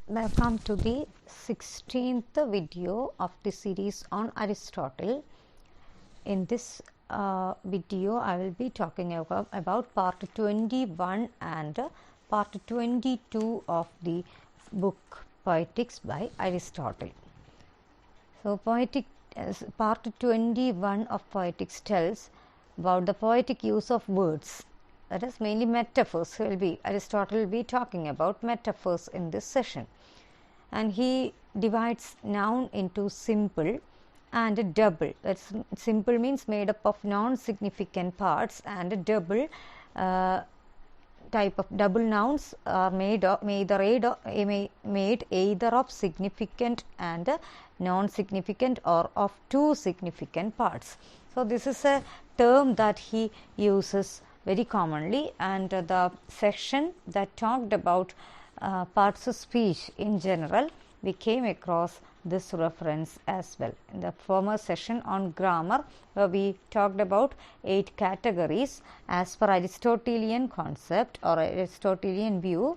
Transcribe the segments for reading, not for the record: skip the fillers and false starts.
Welcome to the 16th video of the series on Aristotle. In this video, I will be talking about part 21 and part 22 of the book Poetics by Aristotle. So, part 21 of Poetics tells about the poetic use of words. That is mainly metaphors. Aristotle will be talking about metaphors in this session, and he divides noun into simple and double. That's simple means made up of non-significant parts, and double type of double nouns are made either of significant and non-significant or of two significant parts. So this is a term that he uses very commonly, and the section that talked about parts of speech in general, we came across this reference as well. In the former session on grammar, where we talked about 8 categories as per Aristotelian concept or Aristotelian view,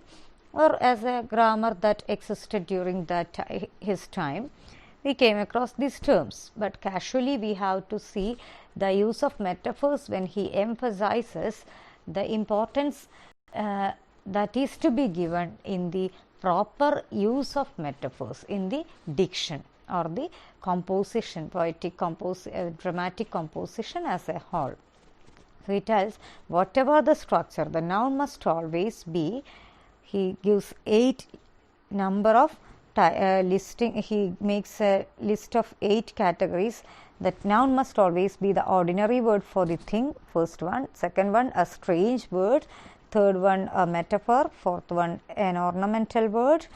or as a grammar that existed during his time, we came across these terms. But casually we have to see the use of metaphors when he emphasizes the importance that is to be given in the proper use of metaphors in the diction or the composition, dramatic composition as a whole. So he tells whatever the structure, the noun must always be, he gives 8 number of listing, he makes a list of 8 categories. That noun must always be the ordinary word for the thing, first one. Second one, a strange word. Third one, a metaphor. Fourth one, an ornamental word.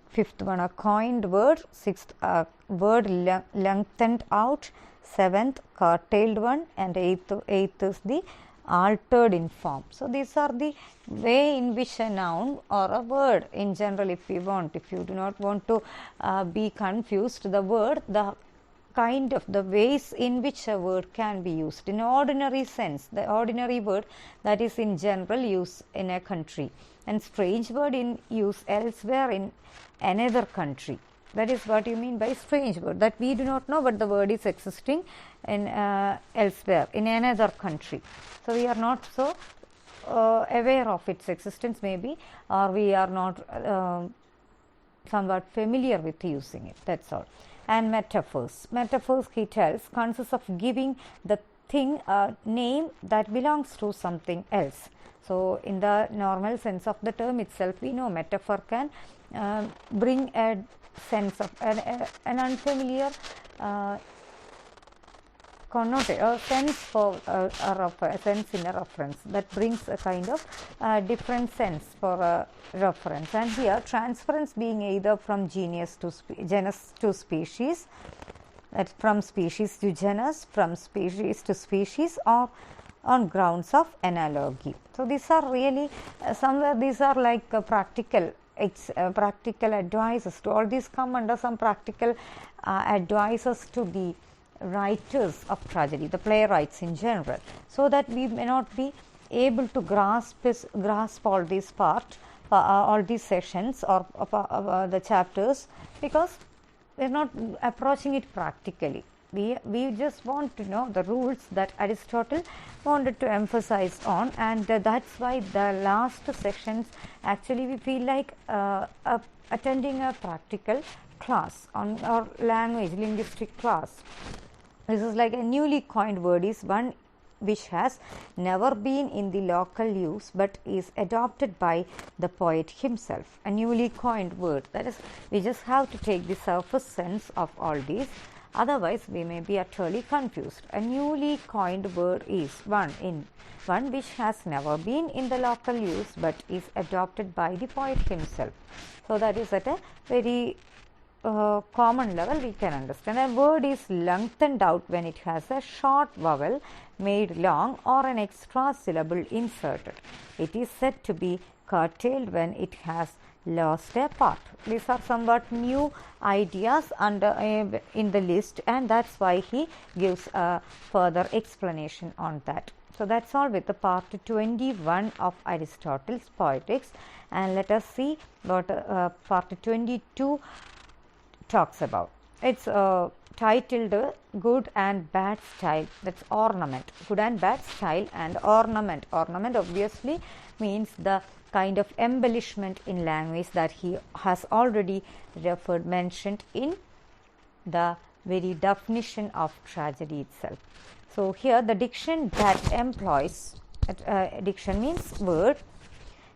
Fifth one, a coined word. Sixth, a word lengthened out. Seventh, curtailed one. And eighth is the altered in form. So these are the way in which a noun or a word in general, if you do not want to be confused, the word, the kind of the ways in which a word can be used in ordinary sense, the ordinary word that is in general use in a country, and strange word in use elsewhere in another country. That is what you mean by strange word, that we do not know, but the word is existing in elsewhere in another country. So we are not so aware of its existence maybe, or we are not somewhat familiar with using it. That's all. And metaphors, he tells, consists of giving the thing a name that belongs to something else. So in the normal sense of the term itself, we know metaphor can bring a sense of an unfamiliar connotation, a sense for a sense in a reference that brings a kind of different sense for a reference. And here transference being either from genus to species, that from species to genus, from species to species, or on grounds of analogy. So these are really somewhere these are like practical advices. To all these come under some practical advices to the writers of tragedy, the playwrights in general, so that we may not be able to grasp all these all these sessions or the chapters, because we are not approaching it practically. We just want to know the rules that Aristotle wanted to emphasize on, and that's why the last sessions actually we feel like attending a practical class on or linguistic class. This is like a newly coined word is one which has never been in the local use but is adopted by the poet himself. A newly coined word, that is, we just have to take the surface sense of all these, otherwise we may be utterly confused. A newly coined word is one which has never been in the local use but is adopted by the poet himself. So that is at a very common level we can understand. A word is lengthened out when it has a short vowel made long or an extra syllable inserted. It is said to be curtailed when it has lost a part. These are somewhat new ideas in the list, and that's why he gives a further explanation on that. So that's all with the part 21 of Aristotle's Poetics, and let us see what part 22 talks about. It's titled Good and Bad Style, that's ornament. Good and bad style and ornament. Ornament obviously means the kind of embellishment in language that he has already mentioned in the very definition of tragedy itself. So here the diction that employs, diction means word,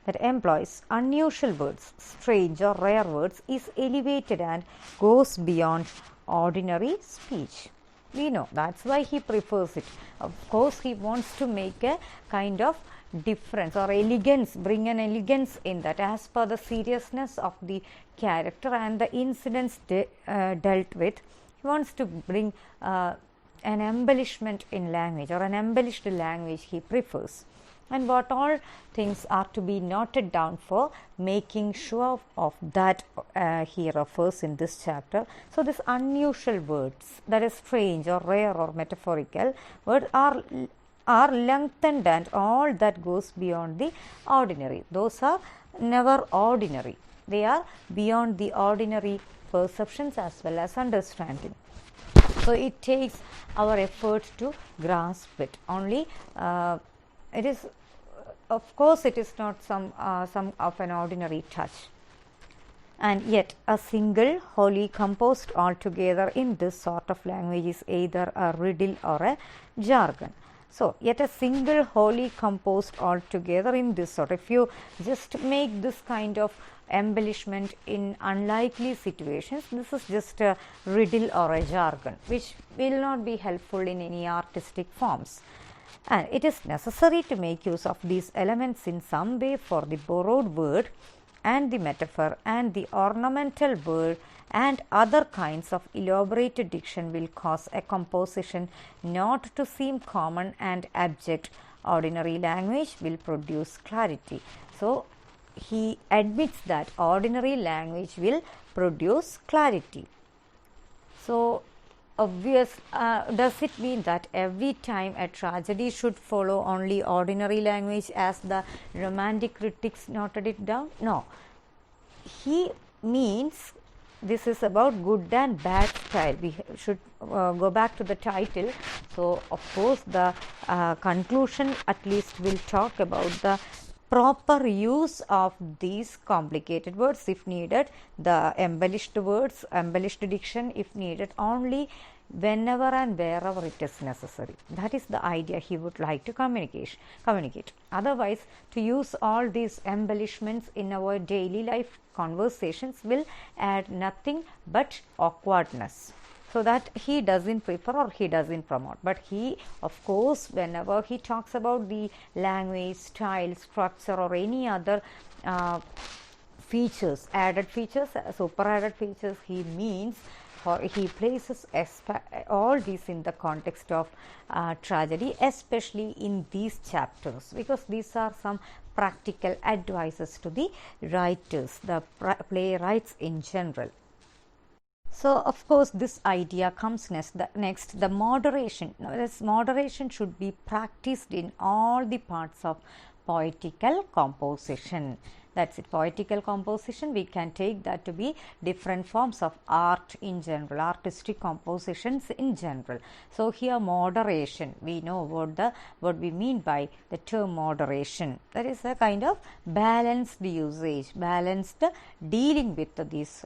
that employs unusual words, strange or rare words, is elevated and goes beyond ordinary speech. We know that's why he prefers it. Of course, he wants to make a kind of difference or elegance, bring an elegance in that as per the seriousness of the character and the incidents dealt with. He wants to bring an embellishment in language, or an embellished language he prefers. And what all things are to be noted down for making sure of that he refers in this chapter. So this unusual words, that is strange or rare or metaphorical words, are lengthened and all that goes beyond the ordinary. Those are never ordinary. They are beyond the ordinary perceptions as well as understanding. So it takes our effort to grasp it. Only it is, of course, it is not some of an ordinary touch. And yet a single wholly composed altogether in this sort of language is either a riddle or a jargon. So yet a single wholly composed altogether in this sort. If you just make this kind of embellishment in unlikely situations, this is just a riddle or a jargon, which will not be helpful in any artistic forms. And it is necessary to make use of these elements in some way, for the borrowed word and the metaphor and the ornamental word and other kinds of elaborated diction will cause a composition not to seem common and abject. Ordinary language will produce clarity. So he admits that ordinary language will produce clarity. So obvious, does it mean that every time a tragedy should follow only ordinary language, as the romantic critics noted it down? No. He means this is about good and bad style. We should go back to the title. So of course the conclusion at least will talk about the proper use of these complicated words if needed, the embellished words, embellished diction if needed, only whenever and wherever it is necessary. That is the idea he would like to communicate. Otherwise, to use all these embellishments in our daily life conversations will add nothing but awkwardness. So that he doesn't prefer or he doesn't promote. But he, of course, whenever he talks about the language, style, structure, or any other features, added features, super added features, he means, or he places all these in the context of tragedy, especially in these chapters, because these are some practical advices to the writers, the playwrights in general. So of course this idea comes next, the moderation. Now, this moderation should be practiced in all the parts of poetical composition. That's it. Poetical composition, we can take that to be different forms of art in general, artistic compositions in general. So here moderation, we know what we mean by the term moderation. That is a kind of balanced usage, balanced dealing with these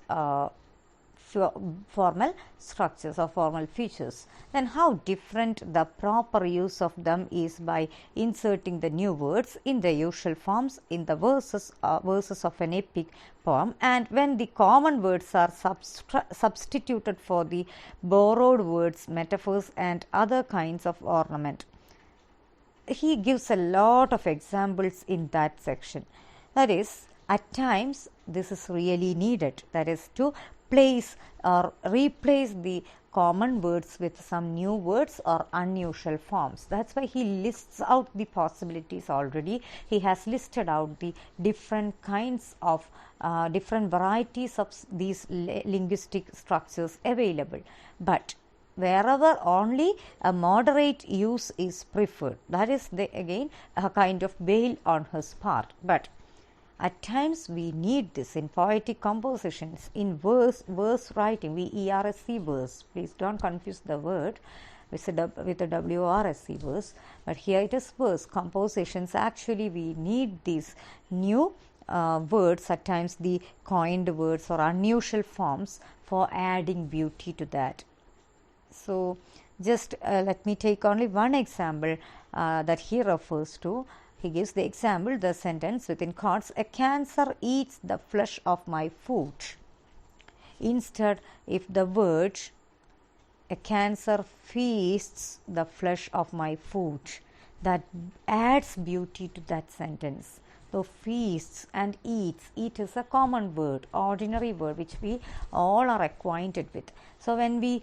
formal structures or formal features. Then how different the proper use of them is by inserting the new words in the usual forms in the verses of an epic poem, and when the common words are substituted for the borrowed words, metaphors, and other kinds of ornament. He gives a lot of examples in that section. That is, at times this is really needed, that is to place or replace the common words with some new words or unusual forms. That's why he lists out the possibilities already. He has listed out the different kinds of different varieties of these linguistic structures available. But wherever only a moderate use is preferred. That is again a kind of bail on his part. But at times we need this in poetic compositions, in verse writing, V-E-R-S-E verse. Please don't confuse the word with the W-R-S-E verse, but here it is verse compositions. Actually we need these new words, at times the coined words or unusual forms, for adding beauty to that. So just let me take only one example that he refers to. He gives the example, the sentence within quotes, a cancer eats the flesh of my foot. Instead, if the word a cancer feasts the flesh of my foot, that adds beauty to that sentence. So feasts and eats, eat is a common word, ordinary word which we all are acquainted with. So when we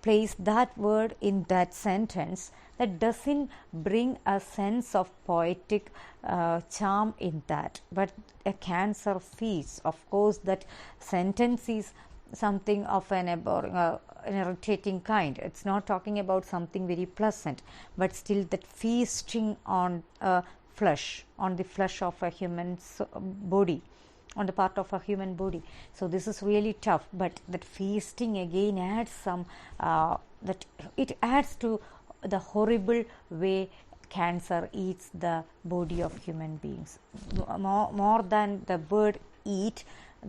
place that word in that sentence, that doesn't bring a sense of poetic charm in that. But a cancer feasts, of course that sentence is something of an irritating kind. It's not talking about something very pleasant, but still that feasting on flesh, on the flesh of a human body, on the part of a human body. So this is really tough, but that feasting again adds some that it adds to the horrible way cancer eats the body of human beings. More than the word eat,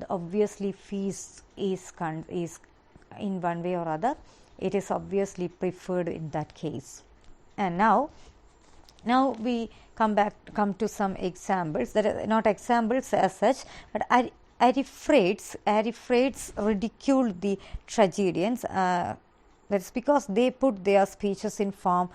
obviously feast is in one way or other, it is obviously preferred in that case. And now we come to some examples that are not examples as such, but Ariphates ridiculed the tragedians. That's because they put their speeches in forms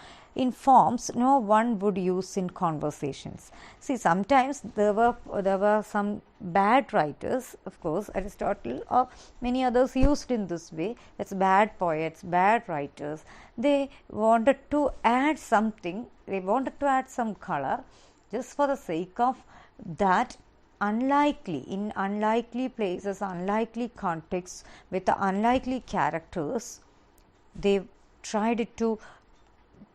no one would use in conversations. See, sometimes there were some bad writers, of course, Aristotle or many others used in this way. That's bad poets, bad writers. They wanted to add something, they wanted to add some color just for the sake of that. In unlikely places, unlikely contexts, with the unlikely characters, they tried to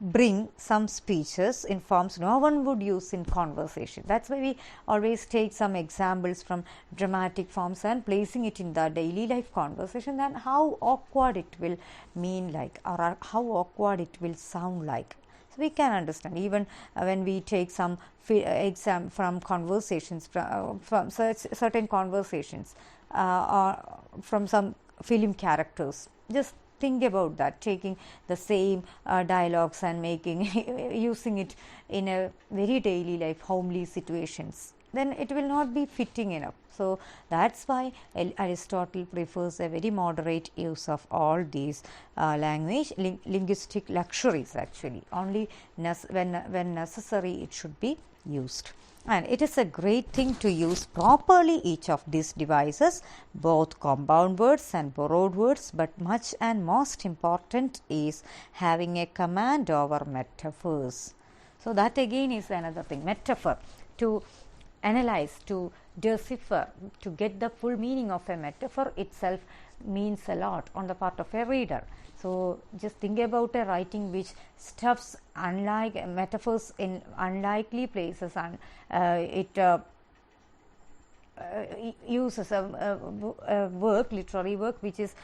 bring some speeches in forms no one would use in conversation. That's why we always take some examples from dramatic forms and placing it in the daily life conversation, and how awkward it will mean like, or how awkward it will sound like. So we can understand even when we take some exam from conversations, from certain conversations or from some film characters. Just think about that, taking the same dialogues and using it in a very daily life, homely situations, then it will not be fitting enough. So that's why Aristotle prefers a very moderate use of all these linguistic luxuries. Actually, only when necessary it should be used. And it is a great thing to use properly each of these devices, both compound words and borrowed words, but much and most important is having a command over metaphors. So that again is another thing. Metaphor, to analyze, to decipher, to get the full meaning of a metaphor itself means a lot on the part of a reader. So just think about a writing which stuffs metaphors in unlikely places, and it uses a literary work which is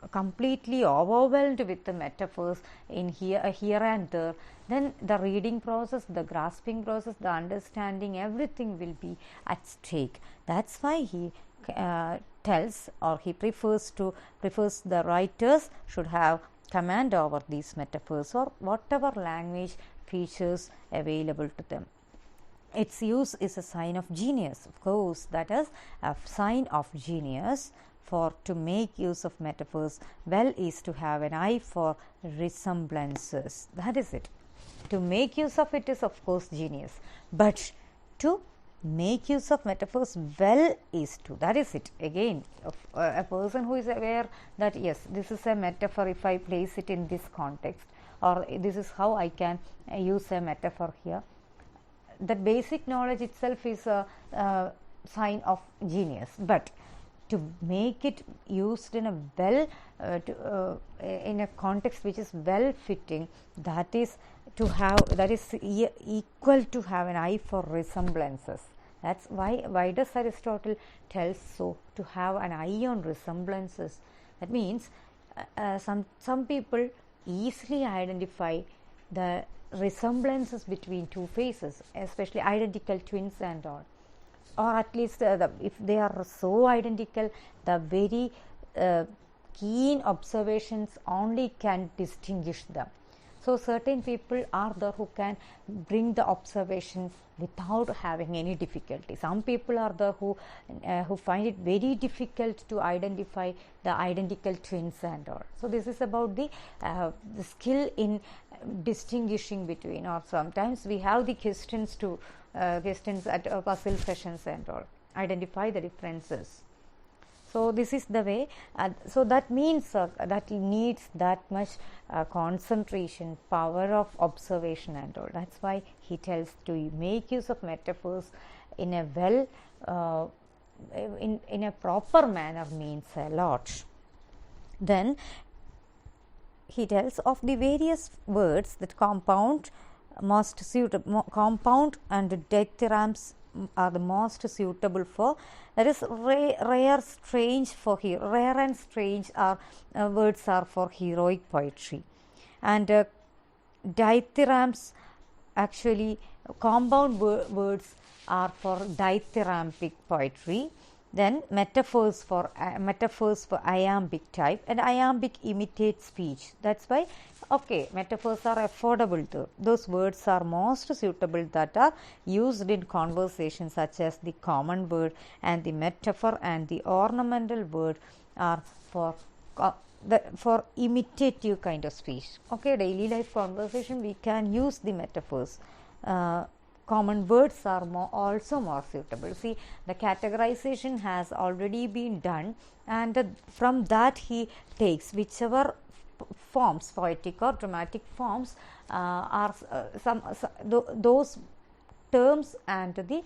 completely overwhelmed with the metaphors in here and there. Then the reading process, the grasping process, the understanding, everything will be at stake. That's why he tells, or he prefers the writers should have command over these metaphors or whatever language features available to them. Its use is a sign of genius, of course. That is a sign of genius. For to make use of metaphors well is to have an eye for resemblances. That is it. To make use of it is, of course, genius, but to make use of metaphors well is to, that is it. Again, a person who is aware that yes, this is a metaphor if I place it in this context, or this is how I can use a metaphor here. The basic knowledge itself is a sign of genius, but to make it used in a well in a context which is well fitting, that is to have, that is equal to have an eye for resemblances. That's why does Aristotle tell so, to have an eye on resemblances? That means some people easily identify the resemblances between two faces, especially identical twins and all, or at least if they are so identical, the very keen observations only can distinguish them. So certain people are there who can bring the observations without having any difficulty. Some people are there who find it very difficult to identify the identical twins and all. So this is about the skill in distinguishing between, or sometimes we have the questions at puzzle sessions and all, identify the differences. So this is the way, so that means that needs that much concentration, power of observation and all. That's why he tells to make use of metaphors in a well, in a proper manner means a lot. Then he tells of the various words that compound and dithyrambs are the most suitable for, that is rare and strange are words are for heroic poetry, and dithyrambs, actually compound words are for dithyrambic poetry. Then metaphors for iambic type, and iambic imitates speech. That's why metaphors are affordable too. Those words are most suitable that are used in conversation, such as the common word and the metaphor, and the ornamental word are for imitative kind of speech. Daily life conversation we can use the metaphors. Common words are also more suitable. See, the categorization has already been done, and from that he takes whichever forms, poetic or dramatic forms, are those terms and the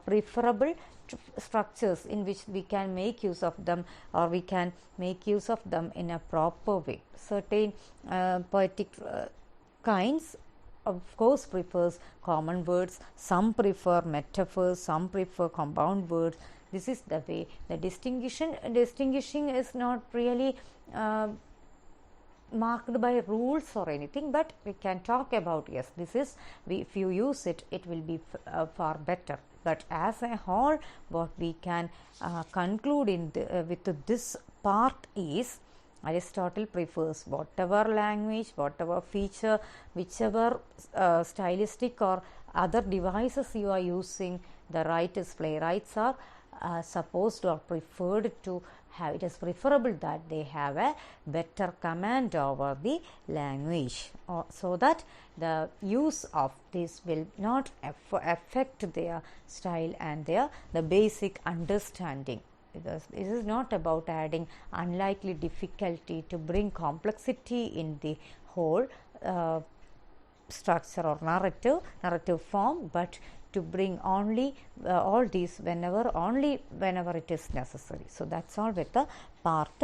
preferable structures in which we can make use of them, or we can make use of them in a proper way. Certain poetic kinds of course prefers common words, some prefer metaphors, some prefer compound words. This is the way. The distinguishing is not really marked by rules or anything, but we can talk about, yes, this is, if you use it, it will be far better. But as a whole, what we can conclude with this part is, Aristotle prefers whatever language, whatever feature, whichever stylistic or other devices you are using, the playwrights are supposed or preferred to have. It is preferable that they have a better command over the language, so that the use of this will not affect their style and the basic understanding. Because this is not about adding unlikely difficulty to bring complexity in the whole structure or narrative form, but to bring only all these whenever it is necessary. So that's all with the part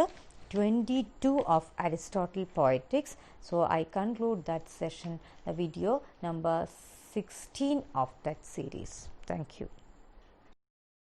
22 of Aristotle Poetics. So I conclude that session, the video number 16 of that series. Thank you.